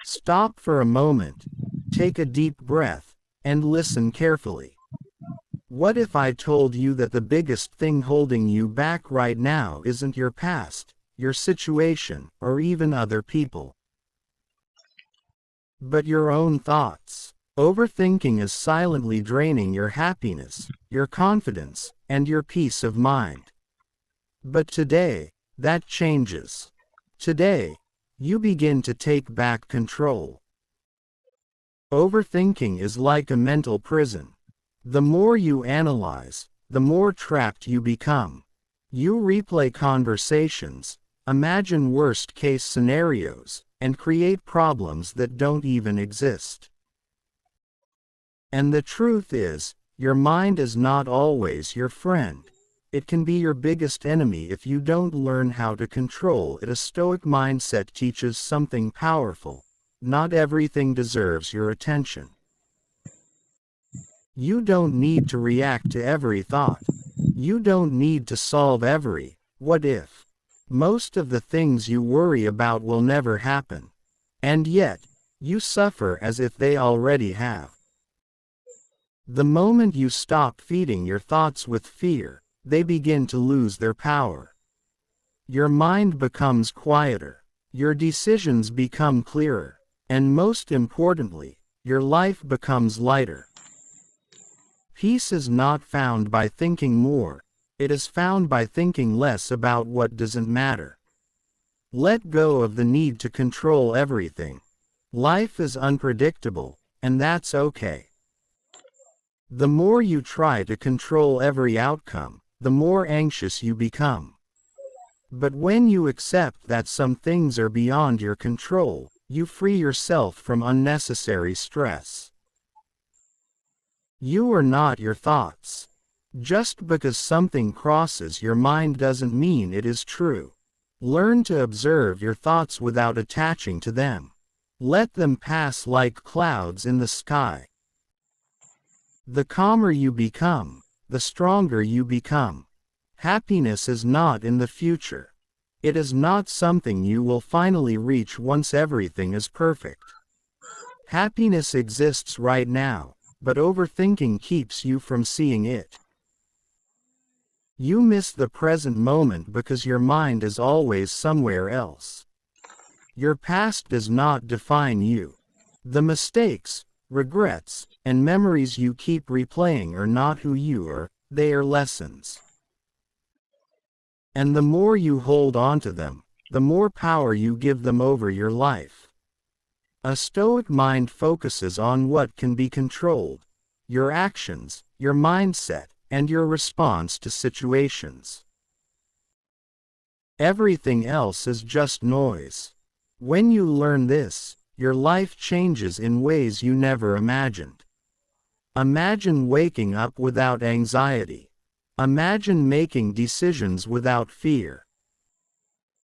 Stop for a moment, take a deep breath, and listen carefully. What if I told you that the biggest thing holding you back right now isn't your past, your situation, or even other people, but your own thoughts? Overthinking is silently draining your happiness, your confidence, and your peace of mind. But today, that changes. Today, you begin to take back control. Overthinking is like a mental prison. The more you analyze, the more trapped you become. You replay conversations, imagine worst-case scenarios, and create problems that don't even exist. And the truth is, your mind is not always your friend. It can be your biggest enemy if you don't learn how to control it. A Stoic mindset teaches something powerful. Not everything deserves your attention. You don't need to react to every thought. You don't need to solve every what if. Most of the things you worry about will never happen. And yet, you suffer as if they already have. The moment you stop feeding your thoughts with fear, they begin to lose their power. Your mind becomes quieter, your decisions become clearer, and most importantly, your life becomes lighter. Peace is not found by thinking more, it is found by thinking less about what doesn't matter. Let go of the need to control everything. Life is unpredictable, and that's okay. The more you try to control every outcome, the more anxious you become. But when you accept that some things are beyond your control, you free yourself from unnecessary stress. You are not your thoughts. Just because something crosses your mind doesn't mean it is true. Learn to observe your thoughts without attaching to them. Let them pass like clouds in the sky. The calmer you become, the stronger you become. Happiness is not in the future. It is not something you will finally reach once everything is perfect. Happiness exists right now, but overthinking keeps you from seeing it. You miss the present moment because your mind is always somewhere else. Your past does not define you. The mistakes, regrets, and memories you keep replaying are not who you are, they are lessons. And the more you hold on to them, the more power you give them over your life. A Stoic mind focuses on what can be controlled: your actions, your mindset, and your response to situations. Everything else is just noise. When you learn this, your life changes in ways you never imagined. Imagine waking up without anxiety. Imagine making decisions without fear.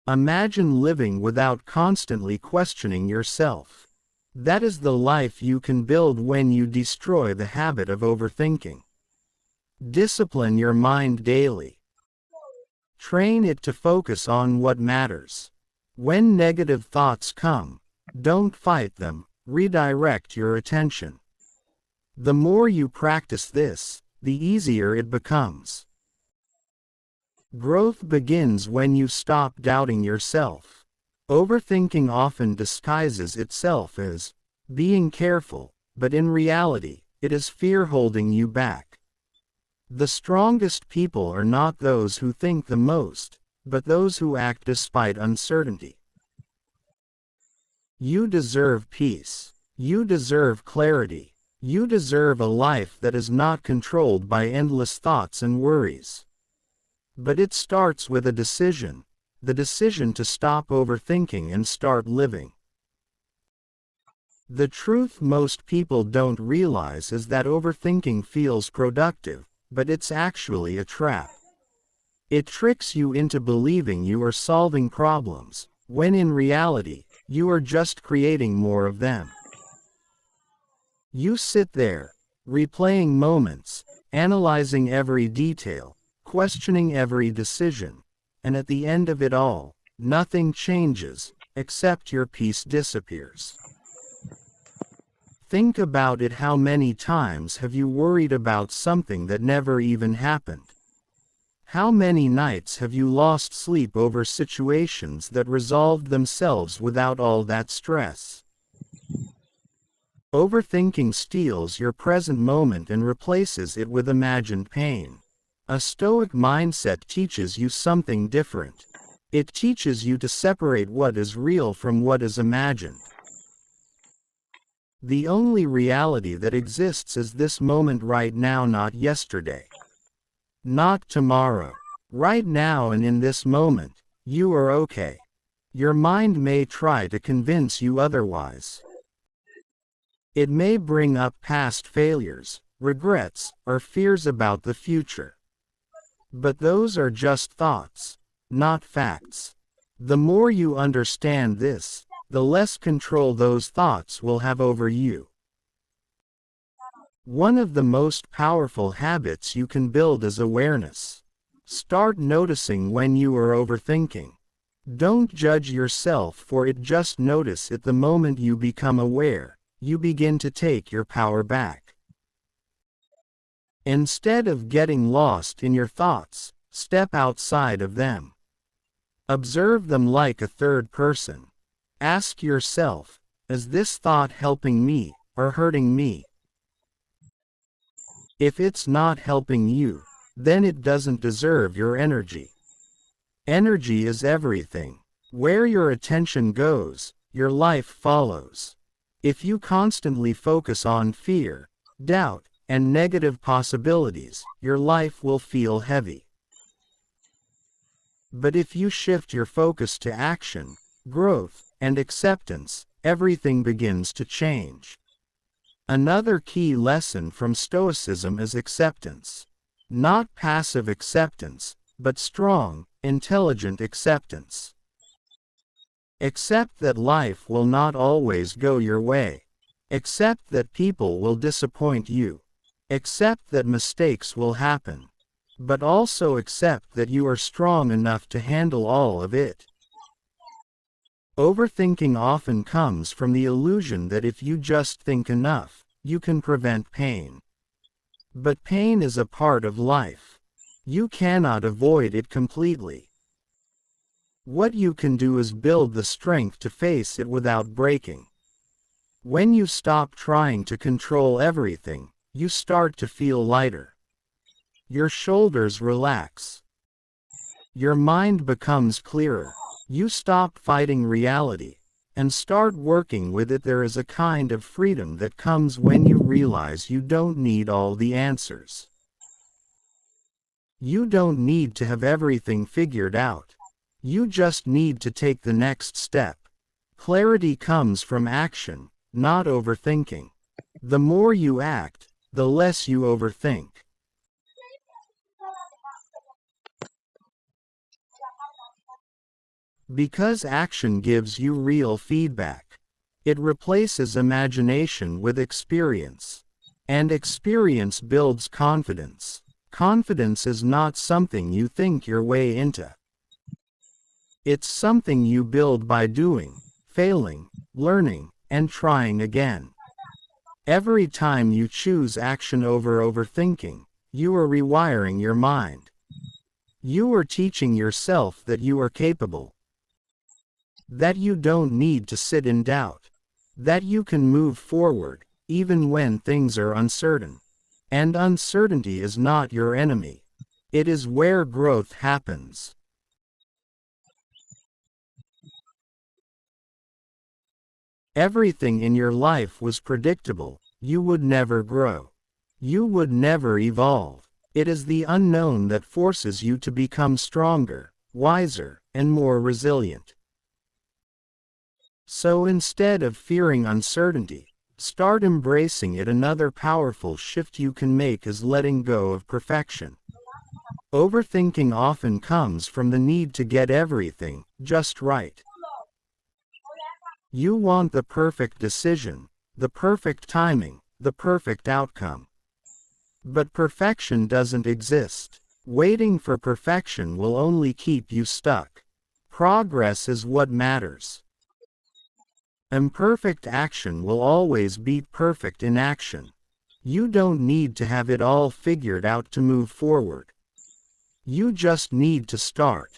Imagine living without constantly questioning yourself. That is the life you can build when you destroy the habit of overthinking. Discipline your mind daily. Train it to focus on what matters. When negative thoughts come, don't fight them, redirect your attention. The more you practice this, the easier it becomes. Growth begins when you stop doubting yourself. Overthinking often disguises itself as being careful, but in reality, it is fear holding you back. The strongest people are not those who think the most, but those who act despite uncertainty. You deserve peace. You deserve clarity. You deserve a life that is not controlled by endless thoughts and worries. But it starts with a decision, the decision to stop overthinking and start living. The truth most people don't realize is that overthinking feels productive, but it's actually a trap. It tricks you into believing you are solving problems, when in reality, you are just creating more of them. You sit there, replaying moments, analyzing every detail, questioning every decision, and at the end of it all, nothing changes, except your peace disappears. Think about it. How many times have you worried about something that never even happened? How many nights have you lost sleep over situations that resolved themselves without all that stress? Overthinking steals your present moment and replaces it with imagined pain. A Stoic mindset teaches you something different. It teaches you to separate what is real from what is imagined. The only reality that exists is this moment right now, not yesterday. Not tomorrow. Right now and in this moment, you are okay. Your mind may try to convince you otherwise. It may bring up past failures, regrets, or fears about the future. But those are just thoughts, not facts. The more you understand this, the less control those thoughts will have over you. One of the most powerful habits you can build is awareness. Start noticing when you are overthinking. Don't judge yourself for it, just notice it. The moment you become aware, you begin to take your power back. Instead of getting lost in your thoughts, step outside of them. Observe them like a third person. Ask yourself, is this thought helping me or hurting me? If it's not helping you, then it doesn't deserve your energy. Energy is everything. Where your attention goes, your life follows. If you constantly focus on fear, doubt, and negative possibilities, your life will feel heavy. But if you shift your focus to action, growth, and acceptance, everything begins to change. Another key lesson from Stoicism is acceptance. Not passive acceptance, but strong, intelligent acceptance. Accept that life will not always go your way. Accept that people will disappoint you. Accept that mistakes will happen. But also accept that you are strong enough to handle all of it. Overthinking often comes from the illusion that if you just think enough, you can prevent pain. But pain is a part of life. You cannot avoid it completely. What you can do is build the strength to face it without breaking. When you stop trying to control everything, you start to feel lighter. Your shoulders relax. Your mind becomes clearer. You stop fighting reality and start working with it. There is a kind of freedom that comes when you realize you don't need all the answers. You don't need to have everything figured out. You just need to take the next step. Clarity comes from action, not overthinking. The more you act, the less you overthink. Because action gives you real feedback. It replaces imagination with experience. And experience builds confidence. Confidence is not something you think your way into. It's something you build by doing, failing, learning, and trying again. Every time you choose action over overthinking, you are rewiring your mind. You are teaching yourself that you are capable. That you don't need to sit in doubt. That you can move forward, even when things are uncertain. And uncertainty is not your enemy. It is where growth happens. Everything in your life was predictable. You would never grow. You would never evolve. It is the unknown that forces you to become stronger, wiser, and more resilient. So instead of fearing uncertainty, start embracing it. Another powerful shift you can make is letting go of perfection. Overthinking often comes from the need to get everything just right. You want the perfect decision, the perfect timing, the perfect outcome. But perfection doesn't exist. Waiting for perfection will only keep you stuck. Progress is what matters. Imperfect action will always beat perfect inaction. You don't need to have it all figured out to move forward. You just need to start.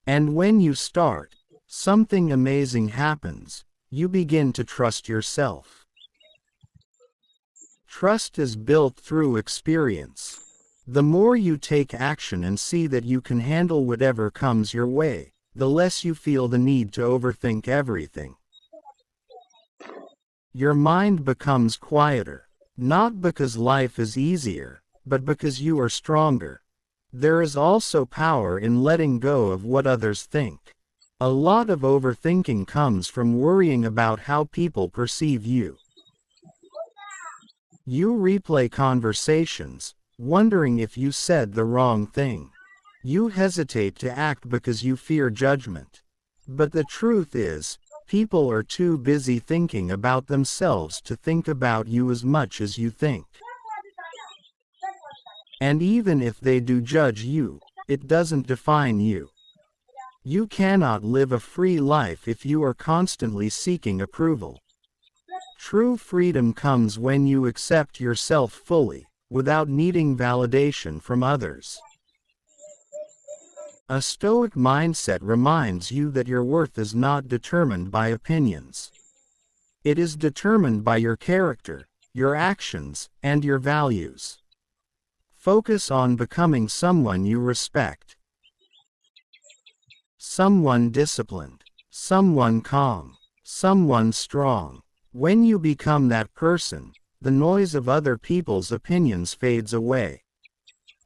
And when you start, something amazing happens. You begin to trust yourself. Trust is built through experience. The more you take action and see that you can handle whatever comes your way, the less you feel the need to overthink everything. Your mind becomes quieter, not because life is easier, but because you are stronger. There is also power in letting go of what others think. A lot of overthinking comes from worrying about how people perceive you. You replay conversations, wondering if you said the wrong thing. You hesitate to act because you fear judgment. But the truth is, people are too busy thinking about themselves to think about you as much as you think. And even if they do judge you, it doesn't define you. You cannot live a free life if you are constantly seeking approval. True freedom comes when you accept yourself fully, without needing validation from others. A Stoic mindset reminds you that your worth is not determined by opinions. It is determined by your character, your actions, and your values. Focus on becoming someone you respect. Someone disciplined, someone calm, someone strong. When you become that person, the noise of other people's opinions fades away.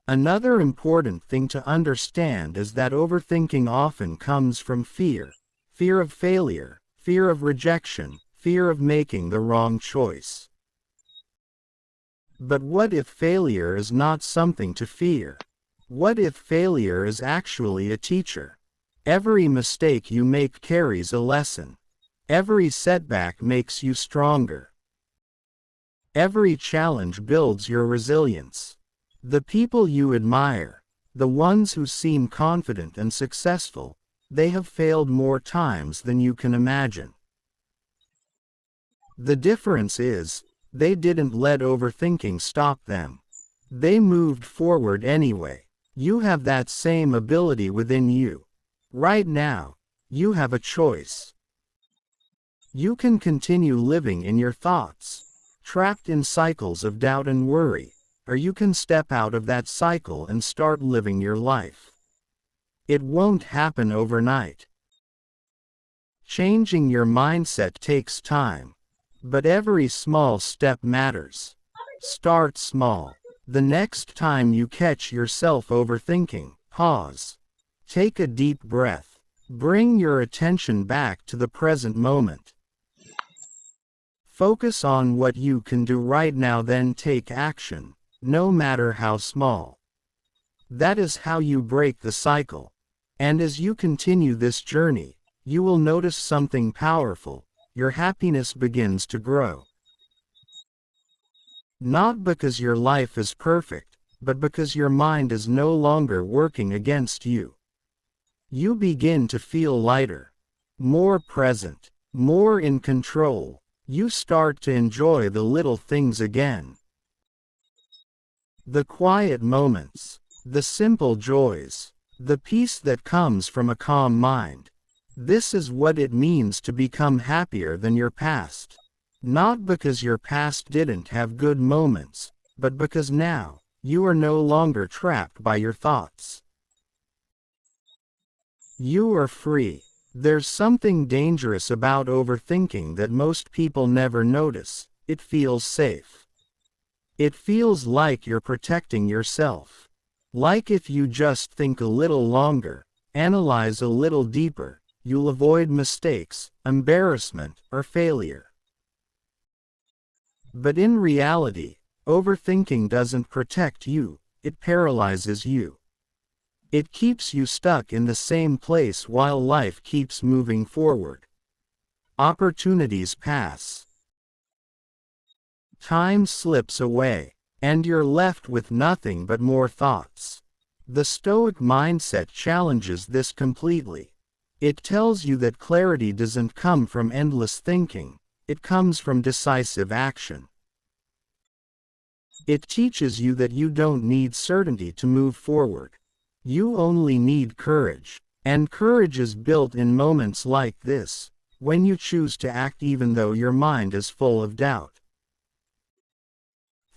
Another important thing to understand is that overthinking often comes from fear. Fear of failure, fear of rejection, fear of making the wrong choice. But what if failure is not something to fear? What if failure is actually a teacher? Every mistake you make carries a lesson. Every setback makes you stronger. Every challenge builds your resilience. The people you admire, the ones who seem confident and successful, they have failed more times than you can imagine. The difference is, they didn't let overthinking stop them. They moved forward anyway. You have that same ability within you. Right now, you have a choice. You can continue living in your thoughts, trapped in cycles of doubt and worry, or you can step out of that cycle and start living your life. It won't happen overnight. Changing your mindset takes time, but every small step matters. Start small. The next time you catch yourself overthinking, pause. Take a deep breath. Bring your attention back to the present moment. Focus on what you can do right now, then take action, no matter how small. That is how you break the cycle. And as you continue this journey, you will notice something powerful. Your happiness begins to grow. Not because your life is perfect, but because your mind is no longer working against you. You begin to feel lighter, more present, more in control. You start to enjoy the little things again. The quiet moments, the simple joys, the peace that comes from a calm mind. This is what it means to become happier than your past. Not because your past didn't have good moments, but because now, you are no longer trapped by your thoughts. You are free. There's something dangerous about overthinking that most people never notice. It feels safe. It feels like you're protecting yourself. Like if you just think a little longer, analyze a little deeper, you'll avoid mistakes, embarrassment, or failure. But in reality, overthinking doesn't protect you, it paralyzes you. It keeps you stuck in the same place while life keeps moving forward. Opportunities pass. Time slips away, and you're left with nothing but more thoughts. The Stoic mindset challenges this completely. It tells you that clarity doesn't come from endless thinking, It comes from decisive action. It teaches you that you don't need certainty to move forward. You only need courage. And courage is built in moments like this, when you choose to act even though your mind is full of doubt.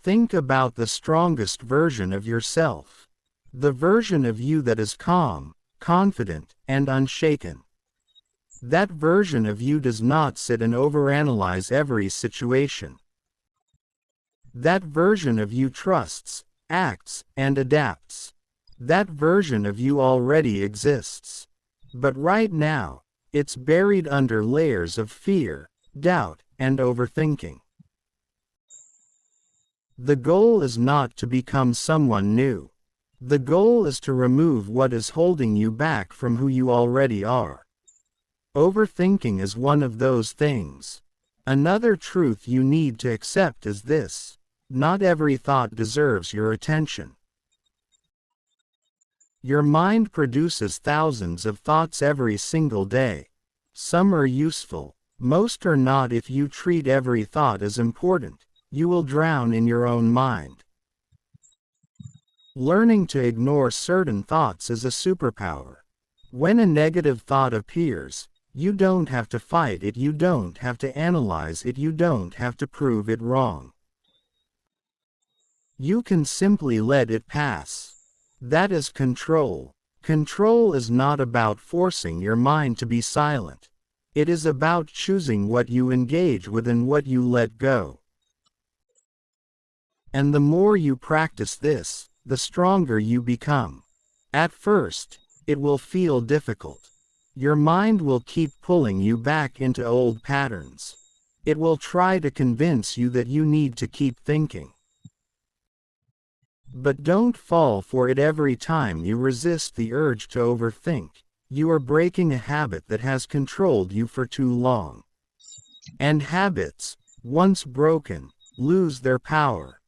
Think about the strongest version of yourself. The version of you that is calm, confident, and unshaken. That version of you does not sit and overanalyze every situation. That version of you trusts, acts, and adapts. That version of you already exists. But right now, it's buried under layers of fear, doubt, and overthinking. The goal is not to become someone new. The goal is to remove what is holding you back from who you already are. Overthinking is one of those things. Another truth you need to accept is this: not every thought deserves your attention. Your mind produces thousands of thoughts every single day. Some are useful, most are not. If you treat every thought as important, you will drown in your own mind. Learning to ignore certain thoughts is a superpower. When a negative thought appears, you don't have to fight it, you don't have to analyze it, you don't have to prove it wrong. You can simply let it pass. That is control. Control is not about forcing your mind to be silent. It is about choosing what you engage with and what you let go. And the more you practice this, the stronger you become. At first, it will feel difficult. Your mind will keep pulling you back into old patterns. It will try to convince you that you need to keep thinking. But don't fall for it. Every time you resist the urge to overthink, you are breaking a habit that has controlled you for too long. And habits, once broken, lose their power.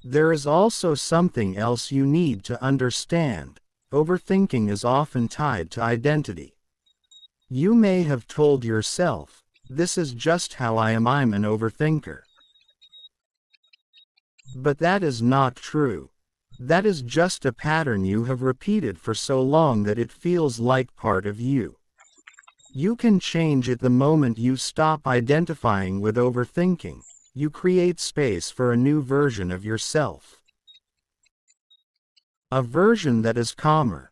There is also something else you need to understand. Overthinking is often tied to identity. You may have told yourself, "This is just how I am, I'm an overthinker." But that is not true. That is just a pattern you have repeated for so long that it feels like part of you. You can change it the moment you stop identifying with overthinking. You create space for a new version of yourself. A version that is calmer,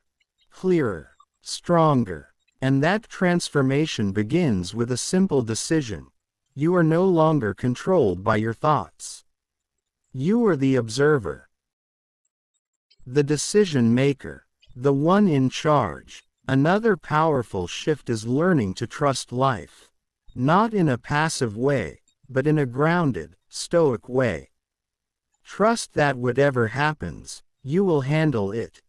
clearer, stronger. And that transformation begins with a simple decision. You are no longer controlled by your thoughts. You are the observer, the decision maker, the one in charge. Another powerful shift is learning to trust life. Not in a passive way, but in a grounded, stoic way. Trust that whatever happens, you will handle it.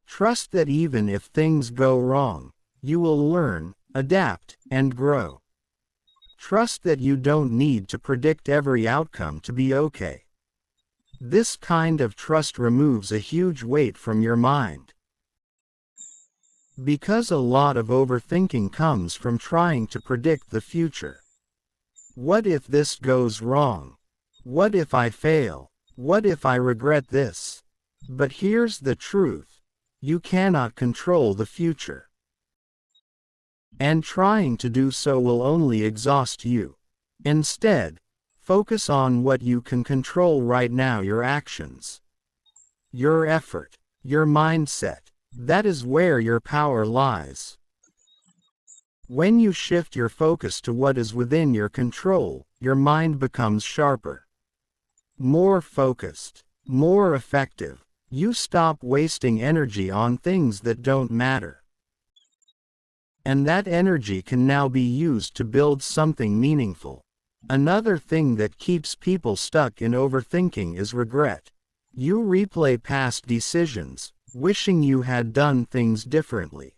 Trust that even if things go wrong, you will learn, adapt, and grow. Trust that you don't need to predict every outcome to be okay. This kind of trust removes a huge weight from your mind. Because a lot of overthinking comes from trying to predict the future. What if this goes wrong? What if I fail? What if I regret this? But here's the truth. You cannot control the future. And trying to do so will only exhaust you. Instead, focus on what you can control right now: your actions, your effort, your mindset. That is where your power lies. When you shift your focus to what is within your control, your mind becomes sharper, more focused, more effective. You stop wasting energy on things that don't matter. And that energy can now be used to build something meaningful. Another thing that keeps people stuck in overthinking is regret. You replay past decisions, wishing you had done things differently.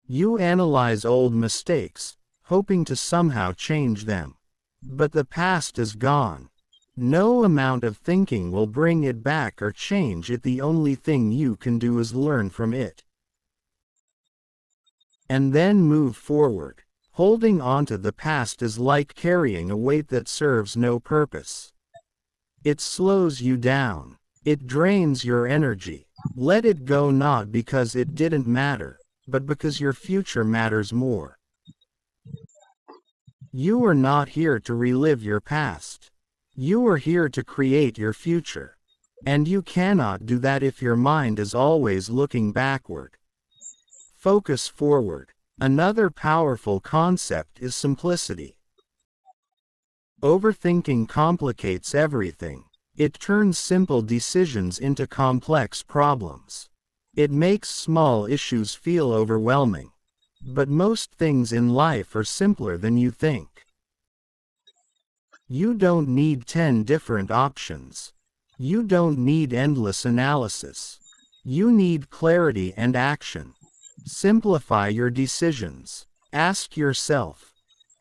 You analyze old mistakes, hoping to somehow change them. But the past is gone. No amount of thinking will bring it back or change it. The only thing you can do is learn from it. And then move forward. Holding on to the past is like carrying a weight that serves no purpose. It slows you down. It drains your energy. Let it go, not because it didn't matter, but because your future matters more. You are not here to relive your past. You are here to create your future. And you cannot do that if your mind is always looking backward. Focus forward. Another powerful concept is simplicity. Overthinking complicates everything. It turns simple decisions into complex problems. It makes small issues feel overwhelming. But most things in life are simpler than you think. You don't need 10 different options. You don't need endless analysis. You need clarity and action. Simplify your decisions. Ask yourself,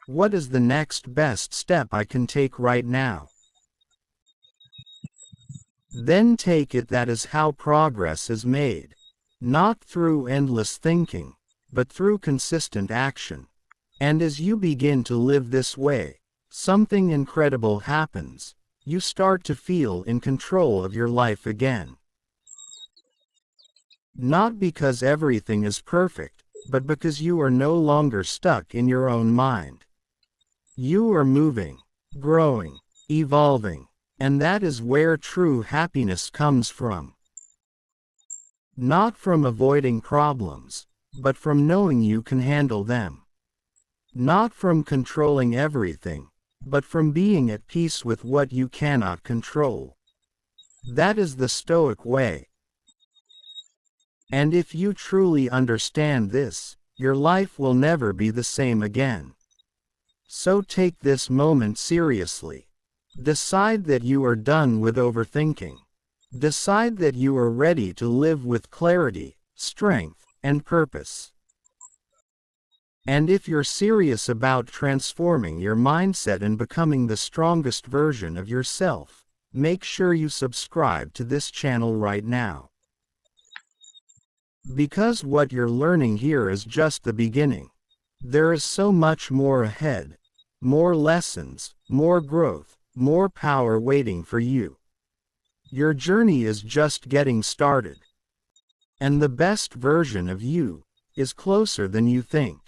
what is the next best step I can take right now? Then take it. That is how progress is made. Not through endless thinking, but through consistent action. And as you begin to live this way, something incredible happens. You start to feel in control of your life again. Not because everything is perfect, but because you are no longer stuck in your own mind. You are moving, growing, evolving. And that is where true happiness comes from. Not from avoiding problems, but from knowing you can handle them. Not from controlling everything, but from being at peace with what you cannot control. That is the Stoic way. And if you truly understand this, your life will never be the same again. So take this moment seriously. Decide that you are done with overthinking. Decide that you are ready to live with clarity, strength, and purpose. And if you're serious about transforming your mindset and becoming the strongest version of yourself, make sure you subscribe to this channel right now. Because what you're learning here is just the beginning. There is so much more ahead. More lessons, more growth, more power waiting for you. Your journey is just getting started. And the best version of you is closer than you think.